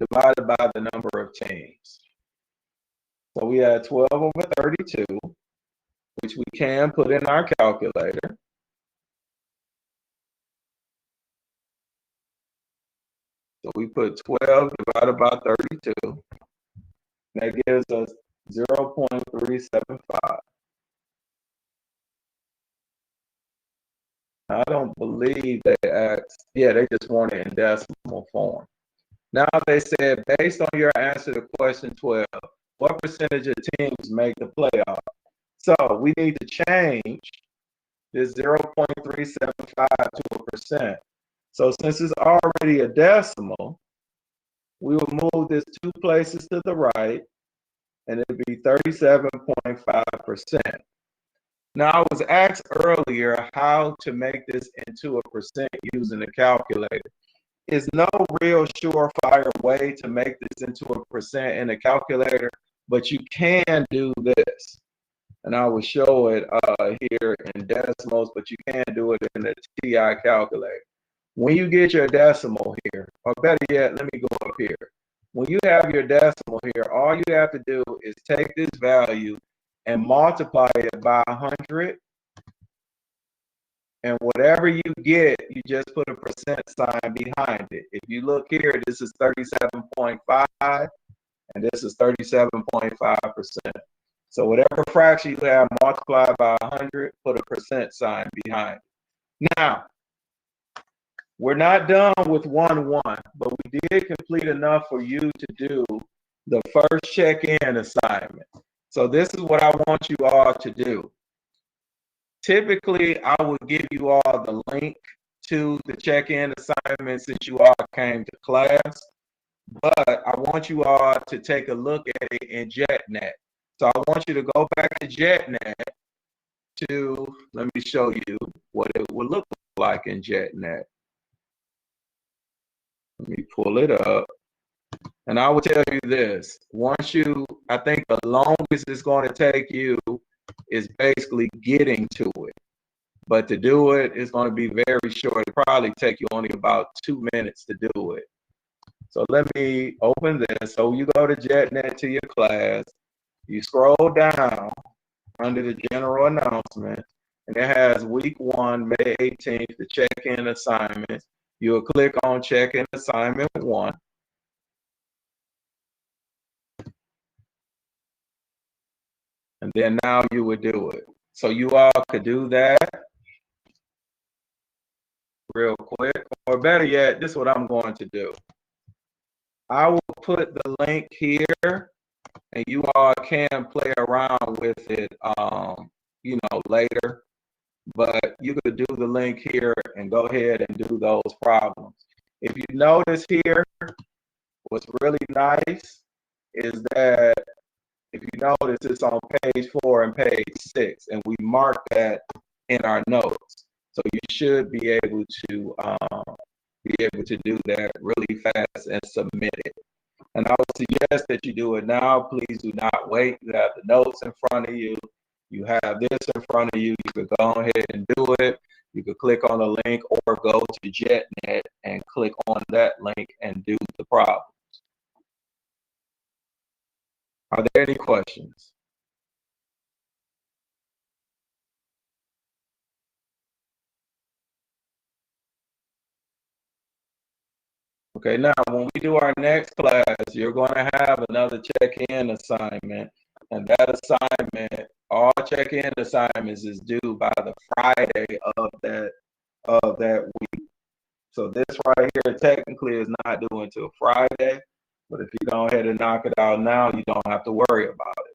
divided by the number of teams. So we had 12 over 32, which we can put in our calculator. So we put 12 divided by 32. That gives us 0.375. I don't believe they asked. Yeah, they just want it in decimal form. Now they said, based on your answer to question 12, what percentage of teams make the playoff? So we need to change this 0.375 to a percent. So since it's already a decimal, we will move this 2 places to the right, and it'll be 37.5%. Now, I was asked earlier how to make this into a percent using the calculator. There's no real surefire way to make this into a percent in a calculator, but you can do this. And I will show it here in decimals, but you can do it in the TI calculator. When you get your decimal here, or better yet, let me go up here. When you have your decimal here, all you have to do is take this value and multiply it by 100. And whatever you get, you just put a percent sign behind it. If you look here, this is 37.5, and this is 37.5%. So whatever fraction you have multiplied by 100, put a percent sign behind it. Now, We're not done with 1-1, but we did complete enough for you to do the first check-in assignment. So this is what I want you all to do. Typically, I would give you all the link to the check-in assignment since you all came to class, but I want you all to take a look at it in JetNet. So I want you to go back to JetNet let me show you what it would look like in JetNet. Let me pull it up. And I will tell you this, I think the longest it's going to take you is basically getting to it. But to do it, it's going to be very short. It'll probably take you only about 2 minutes to do it. So let me open this. So you go to JetNet to your class. You scroll down under the general announcement, and it has week 1, May 18th, the check-in assignments. You'll click on check-in assignment 1. And then now you would do it. So you all could do that real quick. Or better yet, this is what I'm going to do. I will put the link here, and you all can play around with it, later. But you could do the link here and go ahead and do those problems. If you notice here, what's really nice is that if you notice, it's on page 4 and page 6, and we marked that in our notes. So you should be able to do that really fast and submit it. And I would suggest that you do it now. Please do not wait. You have the notes in front of you. You have this in front of you. You could go ahead and do it. You could click on the link or go to JetNet and click on that link and do the problem. Are there any questions? Okay, now when we do our next class, you're going to have another check-in assignment, and that assignment, all check-in assignments is due by the Friday of that week. So this right here technically is not due until Friday, but if you go ahead and knock it out now, you don't have to worry about it.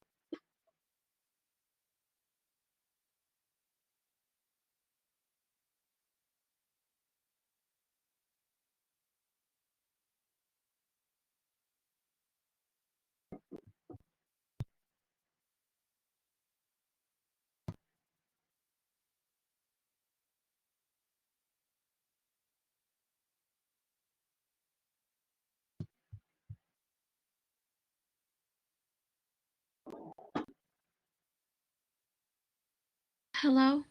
Hello.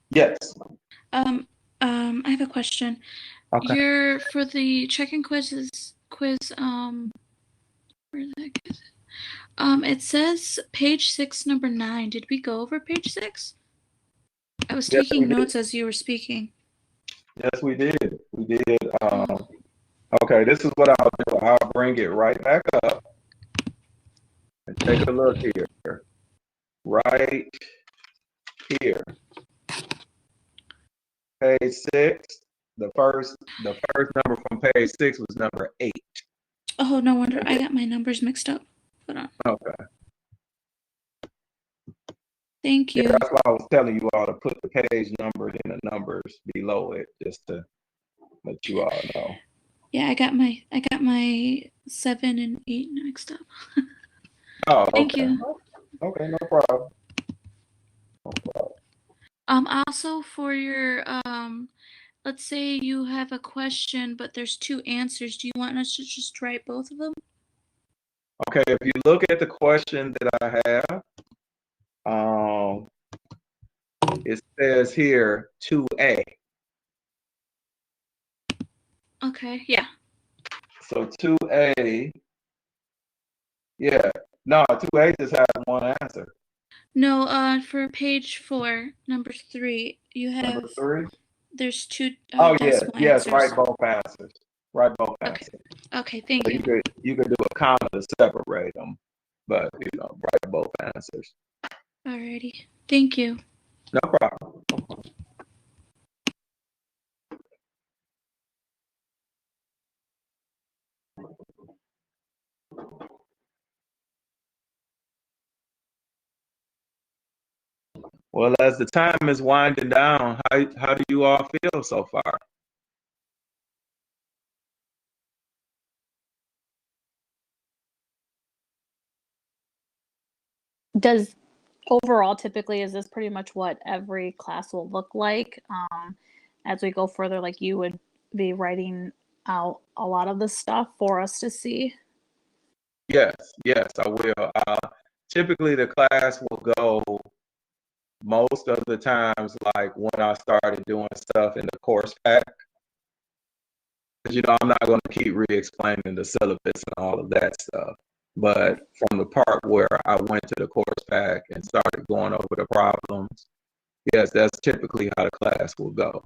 Yes. I have a question. Okay. For the check-in quiz, where the heck is it? It says page 6, number 9. Did we go over page 6? I was Yes, taking notes as you were speaking. Yes, we did. We did. Okay, this is what I'll do. I'll bring it right back up and take a look here. Right here. Page 6. The first number from page 6 was number 8. Oh, no wonder. I got my numbers mixed up. Hold on. Okay. Thank you. Yeah, that's why I was telling you all to put the page numbers and the numbers below it, just to let you all know. Yeah, I got my 7 and 8 mixed up. Oh, Thank okay. you. Okay, no problem. No problem. Also for your let's say you have a question, but there's 2 answers. Do you want us to just write both of them? Okay, if you look at the question that I have, it says here 2A. Okay, yeah. So 2A, yeah. No, 2A just has one answer. No, for page 4, number 3, you have Number 3? there's 2 Oh, decimal yes, answers. write both answers. Write both answers. Okay, thank So you. you could do a comma to separate them, but write both answers. Alrighty. Thank you. No problem. Well, as the time is winding down, how do you all feel so far? Does overall typically is this pretty much what every class will look like? As we go further, like you would be writing out a lot of the stuff for us to see. Yes, yes, I will. Typically, the class will go most of the times like when I started doing stuff in the course pack. I'm not going to keep re-explaining the syllabus and all of that stuff. But from the part where I went to the course pack and started going over the problems, yes, that's typically how the class will go.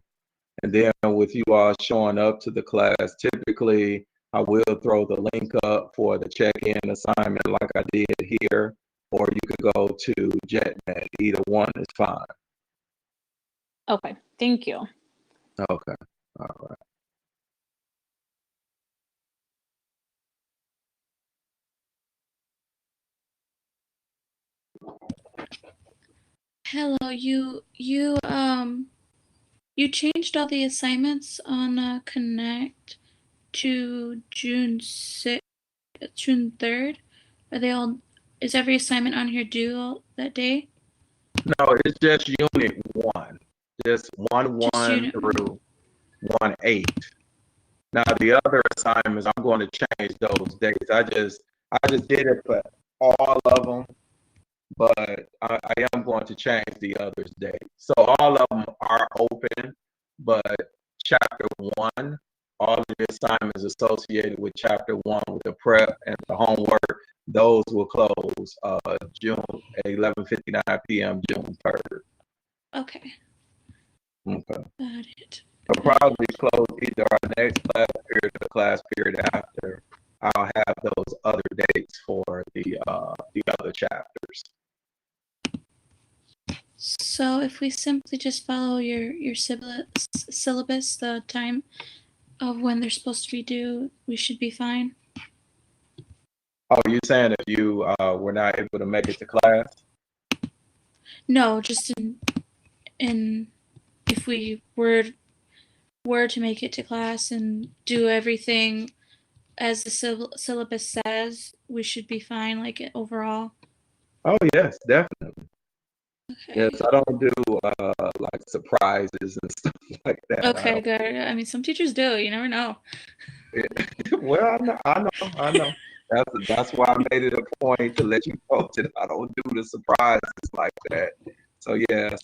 And then with you all showing up to the class, typically I will throw the link up for the check-in assignment like I did here, or you could go to JetNet. Either one is fine. Okay, thank you. Okay, all right. Hello, you changed all the assignments on Connect to June 3rd. Are they all? Is every assignment on here due that day? No, it's just unit 1. Just 1 Just 1 unit through 1 8. Now the other assignments, I'm going to change those dates. I just did it for all of them, but I am going to change the others' dates. So all of them are open, but chapter 1, all of the assignments associated with chapter 1 with the prep and the homework, those will close June 11:59 p.m. June 3rd. Okay. Okay. Got it. I'll probably close either our next class period or the class period after. I'll have those other dates for the other chapters. So if we simply just follow your syllabus, the time of when they're supposed to be due, we should be fine. Oh, you saying if you were not able to make it to class? No, just in if we were to make it to class and do everything as the syllabus says, we should be fine, like overall. Oh yes, definitely. Okay. Yes, I don't do like surprises and stuff like that. Okay, good. I mean, some teachers do. You never know. Well, I know. That's why I made it a point to let you know that I don't do the surprises like that. So yeah,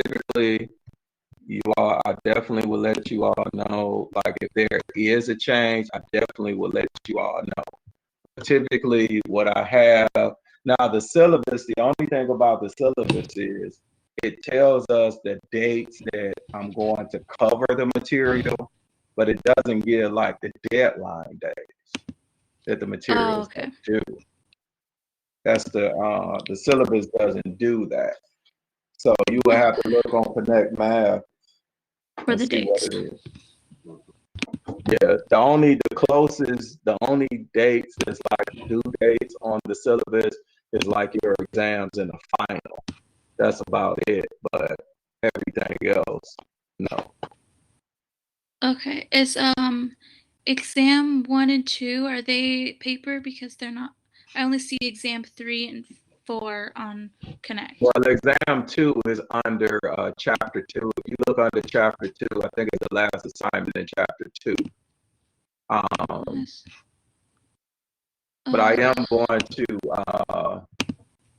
typically I definitely will let you all know. Like if there is a change, I definitely will let you all know. Typically, what I have now, the syllabus. The only thing about the syllabus is it tells us the dates that I'm going to cover the material, but it doesn't give like the deadline days that the material is due. That's the syllabus doesn't do that. So you will have to look on Connect Math for the dates. Yeah, the only dates that's like due dates on the syllabus is like your exams and the final. That's about it. But everything else, no. Okay. Is exam 1 and 2, are they paper? Because they're not. I only see exam 3 and 4 on Connect. Well, exam 2 is under chapter 2. If you look under chapter 2, I think it's the last assignment in chapter 2. But I am going to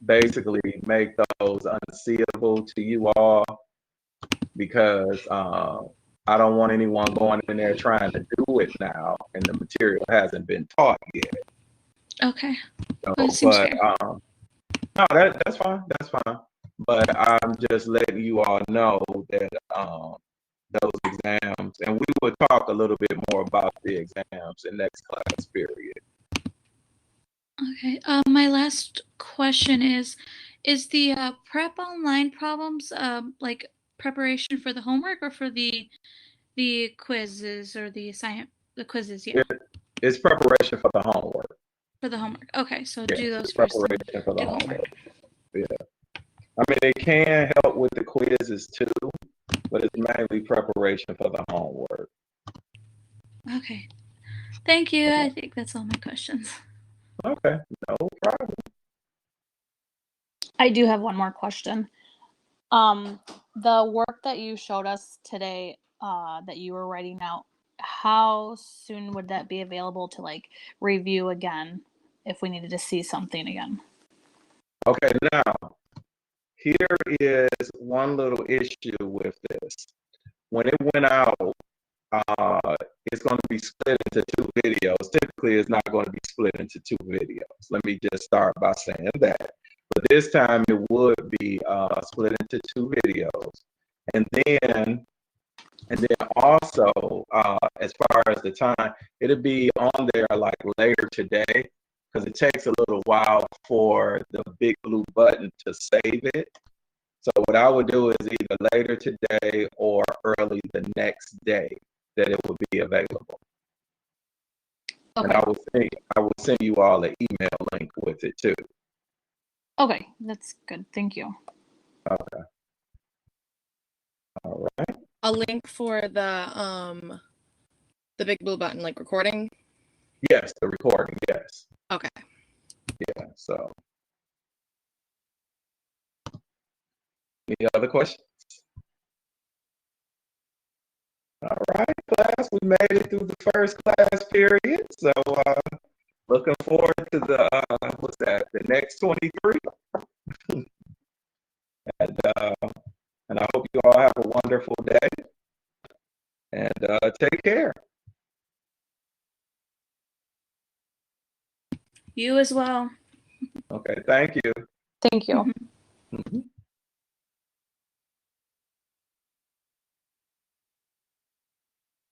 basically make those unseeable to you all because I don't want anyone going in there trying to do it now and the material hasn't been taught yet. Okay. So, That seems fair. no, that's fine. That's fine. But I'm just letting you all know that those exams, and we will talk a little bit more about the exams in next class period. Okay. My last question is the prep online problems like preparation for the homework or for the quizzes or the assignment? The quizzes, yeah. It's preparation for the homework. For the homework. Okay, so Yeah, do those preparation first. for the homework. Yeah. I mean, it can help with the quizzes too, but it's mainly preparation for the homework. Okay. Thank you. I think that's all my questions. Okay, no problem. I do have one more question. The work that you showed us today, that you were writing out, how soon would that be available to like review again if we needed to see something again? Okay, now here is one little issue with this. When it went out, it's going to be split into two videos. Typically, it's not going to be split into two videos. Let me just start by saying that. But this time, it would be split into two videos. And then also, as far as the time, it'll be on there like later today because it takes a little while for the big blue button to save it. So what I would do is either later today or early the next day that it will be available. Okay. And I will send you all an email link with it too. Okay, that's good. Thank you. Okay. All right. A link for the big blue button, like recording. Yes, the recording. Yes. Okay. Yeah. So, any other questions? All right, class. We made it through the first class period. So, looking forward to the what's that? The next 23. And I hope you all have a wonderful day. And take care. You as well. Okay. Thank you. Thank you. Mhm.